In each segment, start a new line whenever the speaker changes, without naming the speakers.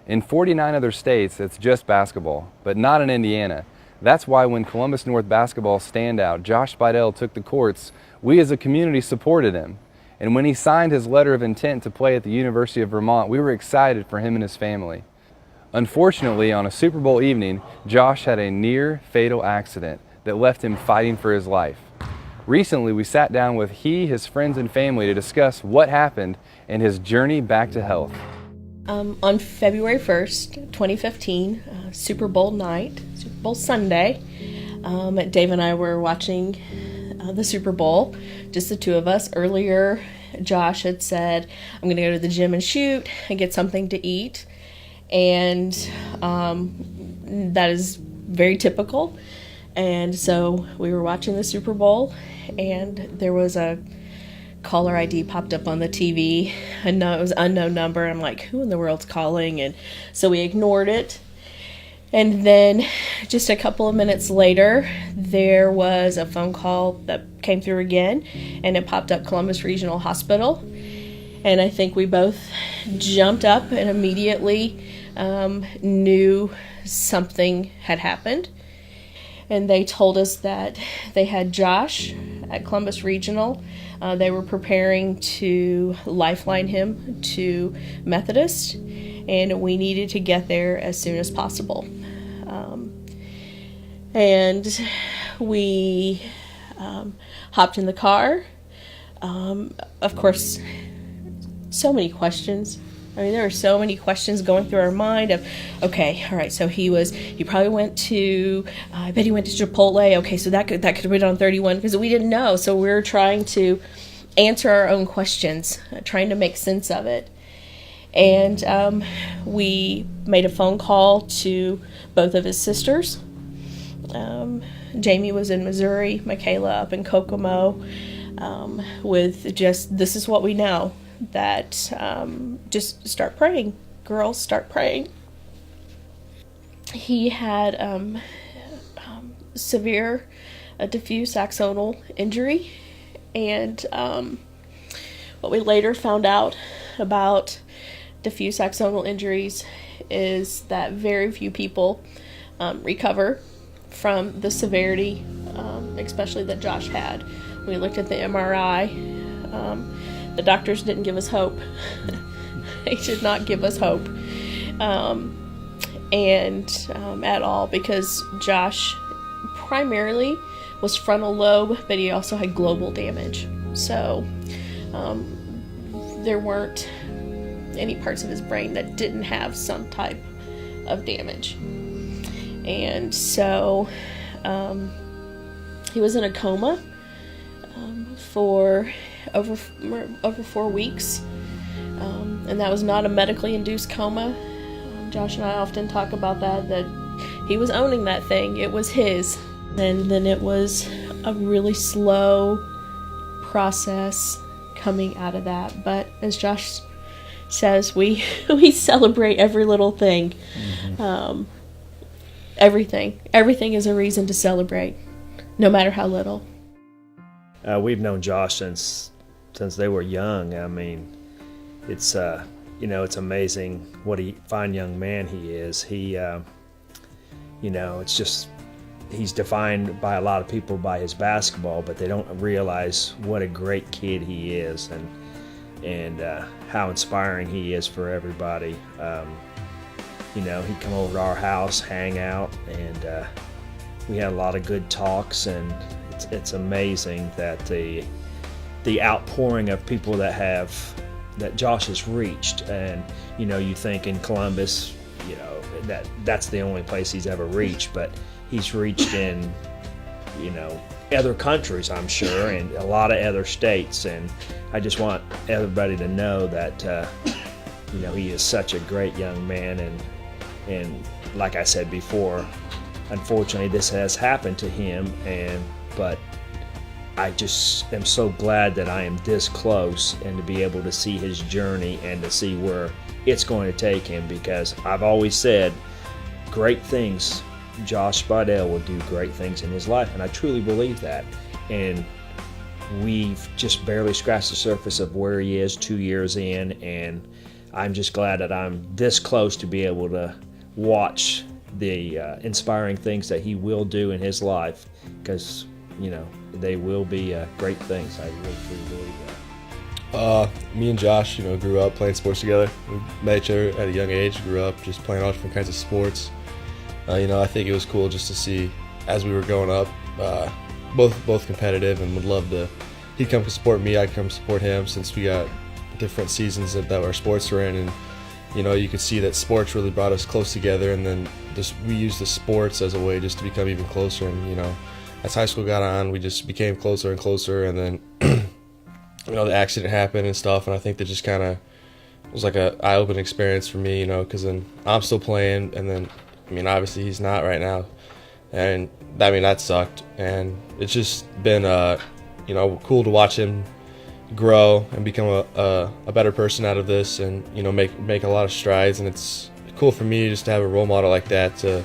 In 49 other states, it's just basketball, but not in Indiana. That's why when Columbus North basketball standout Josh Speidel took the courts, we as a community supported him. And when he signed his letter of intent to play at the University of Vermont, we were excited for him and his family. Unfortunately, on a Super Bowl evening, Josh had a near-fatal accident that left him fighting for his life. Recently, we sat down with his friends, and family to discuss what happened and his journey back to health.
On February 1st, 2015, Super Bowl night, Super Bowl Sunday, Dave and I were watching the Super Bowl, just the two of us. Earlier, Josh had said, I'm going to go to the gym and shoot and get something to eat. And that is very typical. And so we were watching the Super Bowl, and there was a caller ID popped up on the TV. I know it was an unknown number. I'm like, who in the world's calling? And so we ignored it. And then just a couple of minutes later, there was a phone call that came through again, and it popped up Columbus Regional Hospital. And I think we both jumped up and immediately knew something had happened. And they told us that they had Josh at Columbus Regional. They were preparing to lifeline him to Methodist, and we needed to get there as soon as possible. And we hopped in the car. Of course, so many questions. I mean, there were so many questions going through our mind of, okay, all right, so he probably went to, I bet he went to Chipotle. Okay, so that could have been on 31, because we didn't know. So we were trying to answer our own questions, trying to make sense of it. And we made a phone call to both of his sisters. Jamie was in Missouri, Michaela up in Kokomo, with just, this is what we know. That just start praying. Girls, start praying. He had severe diffuse axonal injury, and what we later found out about diffuse axonal injuries is that very few people recover from the severity, especially that Josh had. We looked at the MRI. The doctors didn't give us hope. They did not give us hope. At all, because Josh primarily was frontal lobe, but he also had global damage. So there weren't any parts of his brain that didn't have some type of damage. And so he was in a coma for over 4 weeks, and that was not a medically induced coma. Josh and I often talk about that he was owning that thing. It was his. And then it was a really slow process coming out of that. But as Josh says, we celebrate every little thing. Mm-hmm. Everything is a reason to celebrate, no matter how little.
We've known Josh since they were young. I mean, it's it's amazing what a fine young man he is. He, it's just, he's defined by a lot of people by his basketball, but they don't realize what a great kid he is, and how inspiring he is for everybody. He'd come over to our house, hang out, and we had a lot of good talks, and it's amazing that the outpouring of people that Josh has reached. And you think in Columbus, that's the only place he's ever reached, but he's reached in other countries, I'm sure, and a lot of other states. And I just want everybody to know that he is such a great young man, and like I said before, unfortunately this has happened to him, but I just am so glad that I am this close, and to be able to see his journey and to see where it's going to take him, because I've always said great things. Josh Speidel will do great things in his life, and I truly believe that. And we've just barely scratched the surface of where he is 2 years in, and I'm just glad that I'm this close to be able to watch the inspiring things that he will do in his life, because they will be great things. I really truly believe that.
Me and Josh, grew up playing sports together. We met each other at a young age, grew up just playing all different kinds of sports. I think it was cool just to see, as we were growing up, both competitive, and would love to. He'd come to support me, I'd come support him, since we got different seasons that our sports were in, and you could see that sports really brought us close together, and then we used the sports as a way just to become even closer. And as high school got on, we just became closer and closer, and then the accident happened and stuff, and I think that just kind of was like a eye-opening experience for me, because then I'm still playing, and then obviously he's not right now, and that sucked, and it's just been cool to watch him grow and become a better person out of this, and make a lot of strides. And it's cool for me just to have a role model like that to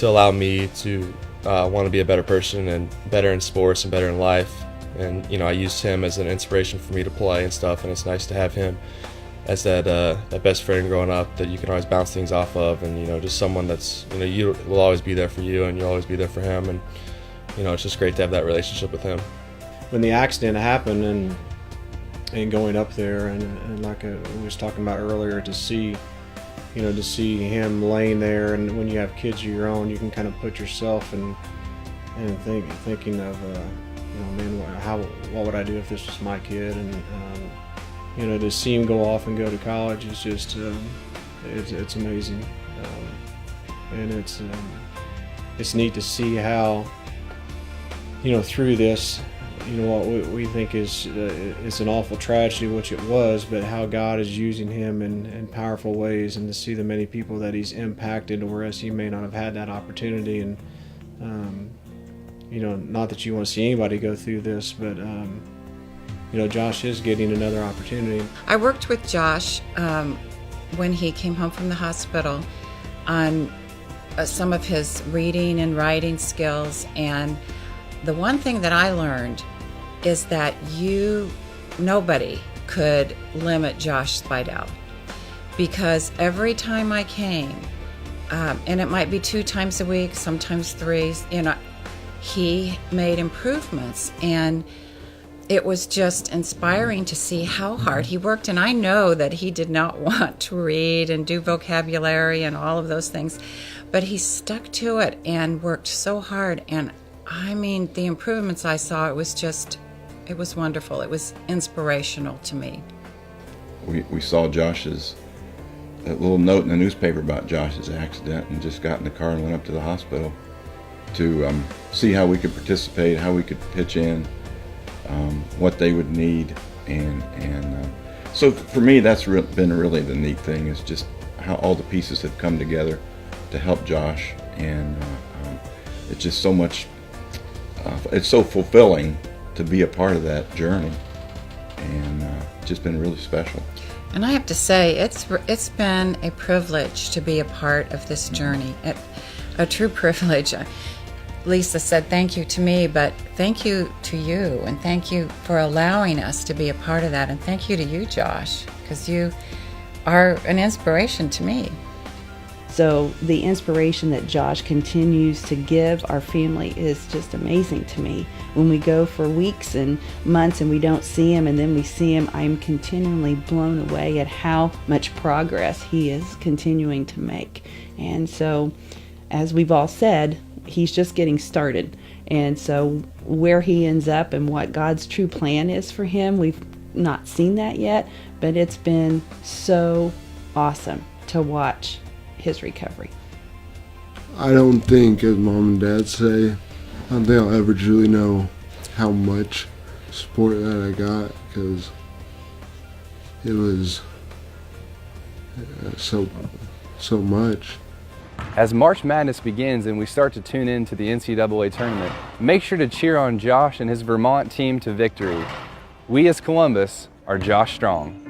allow me to want to be a better person and better in sports and better in life. And I used him as an inspiration for me to play and stuff, and it's nice to have him as that best friend growing up that you can always bounce things off of, and just someone that's you will always be there for you, and you'll always be there for him. And it's just great to have that relationship with him.
When the accident happened, and going up there, and like we was talking about earlier, to see him laying there, and when you have kids of your own, you can kind of put yourself and thinking of man, what would I do if this was my kid? And to see him go off and go to college is just it's amazing, and it's neat to see how through this, what we think is it's an awful tragedy, which it was, but how God is using him in powerful ways, and to see the many people that he's impacted, whereas he may not have had that opportunity. And not that you want to see anybody go through this, but Josh is getting another opportunity.
I worked with Josh when he came home from the hospital on some of his reading and writing skills, and the one thing that I learned is that nobody could limit Josh Speidel, because every time I came, and it might be 2 times a week, sometimes 3, he made improvements, and it was just inspiring to see how hard he worked. And I know that he did not want to read and do vocabulary and all of those things, but he stuck to it and worked so hard. And the improvements I saw, it was wonderful. It was inspirational to me.
We saw that little note in the newspaper about Josh's accident, and just got in the car and went up to the hospital to see how we could participate, how we could pitch in, what they would need. And so for me, that's been really the neat thing, is just how all the pieces have come together to help Josh. And it's just so much, it's so fulfilling to be a part of that journey, and just been really special.
And I have to say, it's been a privilege to be a part of this journey, a true privilege. Lisa said thank you to me, but thank you to you, and thank you for allowing us to be a part of that, and thank you to you, Josh, because you are an inspiration to me.
So the inspiration that Josh continues to give our family is just amazing to me. When we go for weeks and months and we don't see him, and then we see him, I'm continually blown away at how much progress he is continuing to make. And so, as we've all said, he's just getting started. And so where he ends up and what God's true plan is for him, we've not seen that yet, but it's been so awesome to watch his recovery.
I don't think, as Mom and Dad say, I don't think I'll ever truly know how much support that I got, because it was so much.
As March Madness begins and we start to tune in to the NCAA tournament, make sure to cheer on Josh and his Vermont team to victory. We as Columbus are Josh Strong.